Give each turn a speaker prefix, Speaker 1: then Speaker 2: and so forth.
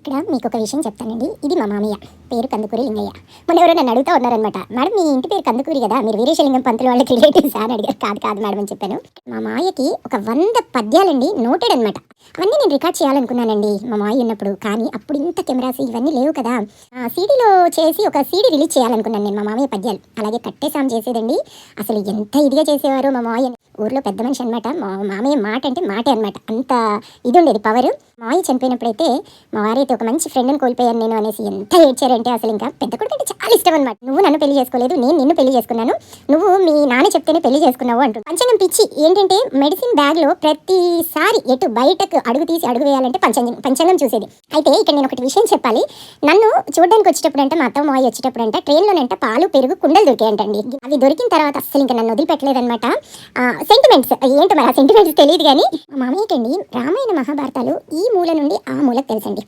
Speaker 1: ఇక్కడ మీకు ఒక విషయం చెప్తానండి. ఇది మా మామయ్య, పేరు కందుకూరి లింగయ్య. మొన్న ఎవరో నన్ను అడుగుతా ఉన్నారనమాట, మేడం మీ ఇంటి పేరు కందుకూరి కదా, మీరు వీరేశలింగం పంతులు వాళ్ళకి రిలేటివ్సా అని అడిగారు. కాదు కాదు మేడం అని చెప్పాను. మా మామయ్యకి ఒక 100 పద్యాలండి నోటెడ్ అనమాట. అవన్నీ నేను రికార్డ్ చేయాలనుకున్నానండి మా మామయ్య ఉన్నప్పుడు. కానీ అప్పుడు ఇంత కెమెరాస్ ఇవన్నీ లేవు కదా. సీడీలో చేసి ఒక సీడీ రిలీజ్ చేయాలనుకున్నాను నేను మా మామయ్య పద్యాలు. అలాగే కట్టేసాం చేసేదండి. అసలు ఎంత ఇదిగా చేసేవారు మా మామయ్య. ఊర్లో పెద్ద మనిషి అనమాట. మా మామయ్య మాట అంటే మాటే అనమాట. అంత ఇది ఉండేది పవర్. మామయ్య చనిపోయినప్పుడైతే మా వారైతే ఒక మంచి ఫ్రెండ్ని కోల్పోయాను నేను అనేసి ఎంత ఏడ్చారంటే, అసలు ఇంకా పెద్ద కొడుకు అంటే చాలా ఇష్టం అనమాట. నువ్వు నన్ను పెళ్లి చేసుకోలేదు, నేను నిన్ను పెళ్లి చేసుకున్నాను, నువ్వు మీ నాన్న చెప్తేనే పెళ్లి చేసుకున్నావు అంటూ. పంచంగం పిచ్చి ఏంటంటే మెడిసిన్ బ్యాగ్లో ప్రతిసారి ఎటు బయటకు అడుగు తీసి అడుగు వేయాలంటే పంచంగం చూసేది. అయితే ఇక్కడ నేను ఒకటి విషయం చెప్పాలి. నన్ను చూడడానికి వచ్చేటప్పుడు అంటే మా అత్త మామయ్య వచ్చేటప్పుడు అంటే ట్రైన్లోనంట పాలు పెరుగు కుండలు దొరికాయంటండి. అవి దొరికిన తర్వాత అసలు ఇంకా నన్ను వదిలిపెట్టలేదనమాట. సెంటిమెంట్స్ ఏంటో మరి ఆ సెంటిమెంట్స్ తెలియదు కానీ మా మామయ్యకండి రామాయణ మహాభారతాలు ఈ మూల నుండి ఆ మూలకు తెలుసండి.